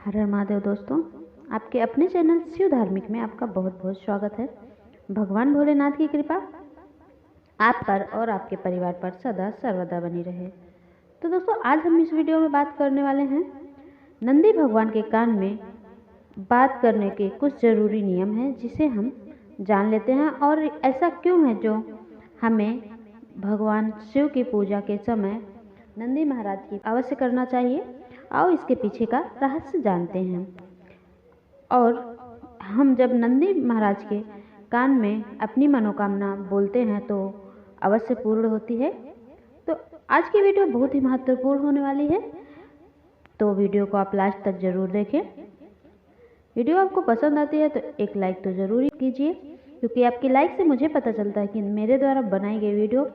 हर हर महादेव दोस्तों, आपके अपने चैनल शिव धार्मिक में आपका बहुत बहुत स्वागत है। भगवान भोलेनाथ की कृपा आप पर और आपके परिवार पर सदा सर्वदा बनी रहे। तो दोस्तों, आज हम इस वीडियो में बात करने वाले हैं नंदी भगवान के कान में बात करने के कुछ जरूरी नियम हैं, जिसे हम जान लेते हैं और ऐसा क्यों है जो हमें भगवान शिव की पूजा के समय नंदी महाराज की अवश्य करना चाहिए। आओ इसके पीछे का रहस्य जानते हैं। और हम जब नंदी महाराज के कान में अपनी मनोकामना बोलते हैं तो अवश्य पूर्ण होती है। तो आज की वीडियो बहुत ही महत्वपूर्ण होने वाली है, तो वीडियो को आप लास्ट तक जरूर देखें। वीडियो आपको पसंद आती है तो एक लाइक तो जरूर कीजिए, क्योंकि आपकी लाइक से मुझे पता चलता है कि मेरे द्वारा बनाई गई वीडियो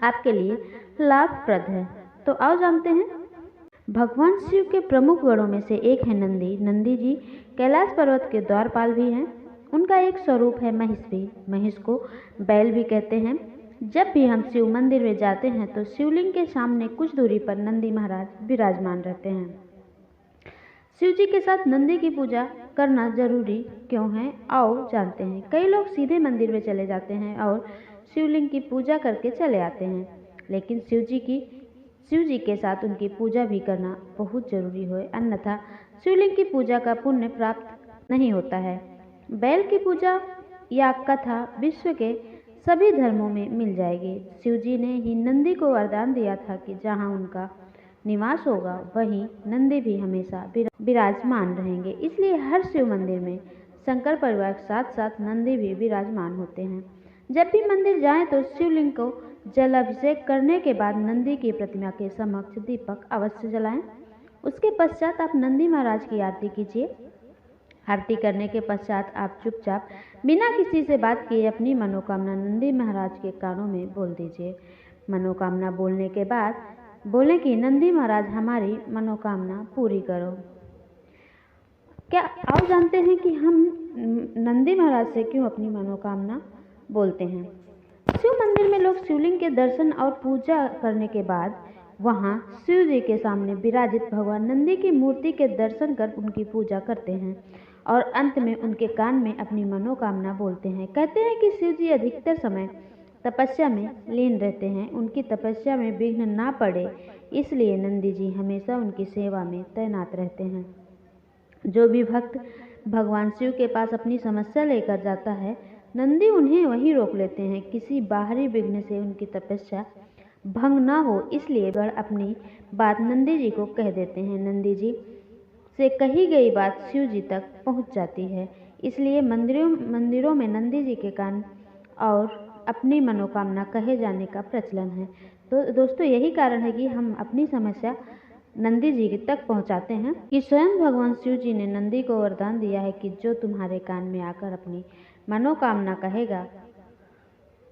आपके लिए लाभप्रद है। तो आओ जानते हैं। भगवान शिव के प्रमुख गणों में से एक है नंदी। नंदी जी कैलाश पर्वत के द्वारपाल भी हैं। उनका एक स्वरूप है महिष भी। महिष को बैल भी कहते हैं। जब भी हम शिव मंदिर में जाते हैं तो शिवलिंग के सामने कुछ दूरी पर नंदी महाराज विराजमान रहते हैं। शिव जी के साथ नंदी की पूजा करना जरूरी क्यों है, आओ जानते हैं। कई लोग सीधे मंदिर में चले जाते हैं और शिवलिंग की पूजा करके चले आते हैं, लेकिन शिव जी के साथ उनकी पूजा भी करना बहुत जरूरी है, अन्यथा शिवलिंग की पूजा का पुण्य प्राप्त नहीं होता है। बैल की पूजा या कथा विश्व के सभी धर्मों में मिल जाएगी। शिव जी ने ही नंदी को वरदान दिया था कि जहाँ उनका निवास होगा वहीं नंदी भी हमेशा विराजमान रहेंगे। इसलिए हर शिव मंदिर में शंकर परिवार के साथ साथ नंदी भी विराजमान होते हैं। जब भी मंदिर जाएं तो शिवलिंग को जल अभिषेक करने के बाद नंदी की प्रतिमा के समक्ष दीपक अवश्य जलाएं। उसके पश्चात आप नंदी महाराज की आरती कीजिए। आरती करने के पश्चात आप चुपचाप बिना किसी से बात किए अपनी मनोकामना नंदी महाराज के कानों में बोल दीजिए। मनोकामना बोलने के बाद बोले कि नंदी महाराज हमारी मनोकामना पूरी करो। क्या आओ जानते हैं कि हम नंदी महाराज से क्यों अपनी मनोकामना बोलते हैं। शिव मंदिर में लोग शिवलिंग के दर्शन और पूजा करने के बाद वहां शिव जी के सामने विराजित भगवान नंदी की मूर्ति के दर्शन कर उनकी पूजा करते हैं और अंत में उनके कान में अपनी मनोकामना बोलते हैं। कहते हैं कि शिव जी अधिकतर समय तपस्या में लीन रहते हैं। उनकी तपस्या में विघ्न ना पड़े, इसलिए नंदी जी हमेशा उनकी सेवा में तैनात रहते हैं। जो भी भक्त भगवान शिव के पास अपनी समस्या लेकर जाता है, नंदी उन्हें वहीं रोक लेते हैं। किसी बाहरी विघ्न से उनकी तपस्या भंग न हो, इसलिए गण अपनी बात नंदी जी को कह देते हैं। नंदी जी से कही गई बात शिव जी तक पहुंच जाती है, इसलिए मंदिरों में नंदी जी के कान और अपनी मनोकामना कहे जाने का प्रचलन है। तो दोस्तों, यही कारण है कि हम अपनी समस्या नंदी जी तक पहुंचाते हैं कि स्वयं भगवान शिव जी ने नंदी को वरदान दिया है कि जो तुम्हारे कान में आकर अपनी मनोकामना कहेगा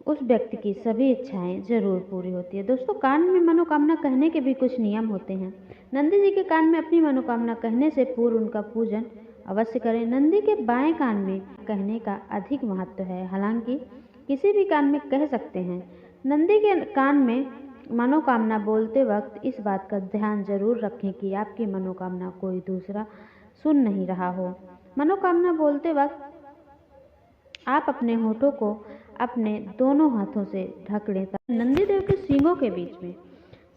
उस व्यक्ति की सभी इच्छाएं जरूर पूरी होती है। दोस्तों, कान में मनोकामना कहने के भी कुछ नियम होते हैं। नंदी जी के कान में अपनी मनोकामना कहने से पूर्व उनका पूजन अवश्य करें। नंदी के बाएं कान में कहने का अधिक महत्व है, हालांकि किसी भी कान में कह सकते हैं। नंदी के कान में मनोकामना बोलते वक्त इस बात का ध्यान जरूर रखें कि आपकी मनोकामना कोई दूसरा सुन नहीं रहा हो। मनोकामना बोलते वक्त आप अपने होठों को अपने दोनों हाथों से ढक लें। नंदी देव के सींगों के बीच में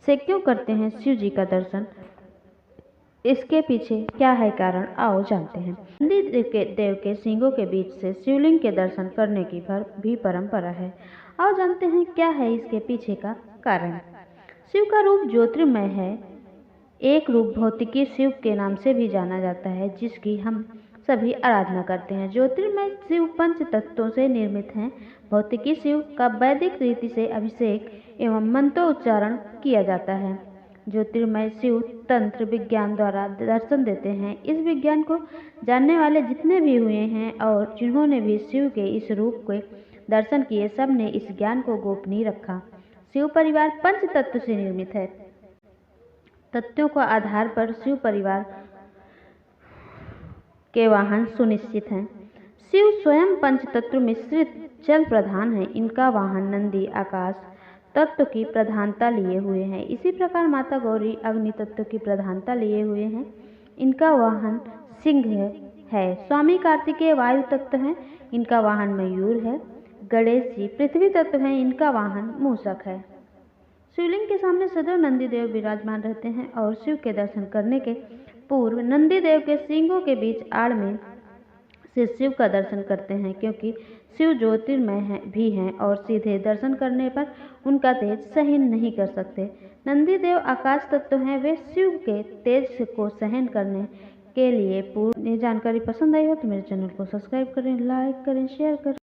से क्यों करते हैं शिव जी का दर्शन, इसके पीछे क्या है कारण, आओ जानते हैं। नंदी देव के सींगों के बीच से शिवलिंग के दर्शन करने की भी परंपरा है। आओ जानते हैं क्या है इसके पीछे का कारण। शिव का रूप ज्योतिर्मय है। एक रूप भौतिकी शिव के नाम से भी जाना जाता है, जिसकी हम सभी आराधना करते हैं। ज्योतिर्मय शिव पंच तत्वों से निर्मित हैं। भौतिकी शिव का वैदिक रीति से अभिषेक एवं मंत्रोच्चारण किया जाता है। ज्योतिर्मय शिव तंत्र विज्ञान द्वारा दर्शन देते हैं। इस विज्ञान को जानने वाले जितने भी हुए हैं और जिन्होंने भी शिव के इस रूप के दर्शन किए, सब ने इस ज्ञान को गोपनीय रखा। शिव परिवार पंच तत्व से निर्मित है। तत्वों के आधार पर शिव परिवार के वाहन सुनिश्चित हैं। शिव स्वयं पंच तत्व मिश्रित जल प्रधान है। इनका वाहन नंदी आकाश तत्व की प्रधानता लिए हुए हैं। इसी प्रकार माता गौरी अग्नि तत्व की प्रधानता लिए हुए हैं। इनका वाहन सिंह है। स्वामी कार्तिकेय वायु तत्व हैं, इनका वाहन मयूर है। गणेश जी पृथ्वी तत्व हैं, इनका वाहन मूषक है। शिवलिंग के सामने सदैव नंदीदेव विराजमान रहते हैं और शिव के दर्शन करने के पूर्व नंदीदेव के सींगों के बीच आड़ में से शिव का दर्शन करते हैं, क्योंकि शिव ज्योतिर्मय भी हैं और सीधे दर्शन करने पर उनका तेज सहन नहीं कर सकते। नंदीदेव आकाश तत्व हैं, वे शिव के तेज को सहन करने के लिए पूर्ण। ये जानकारी पसंद आई हो तो मेरे चैनल को सब्सक्राइब करें, लाइक करें, शेयर करें।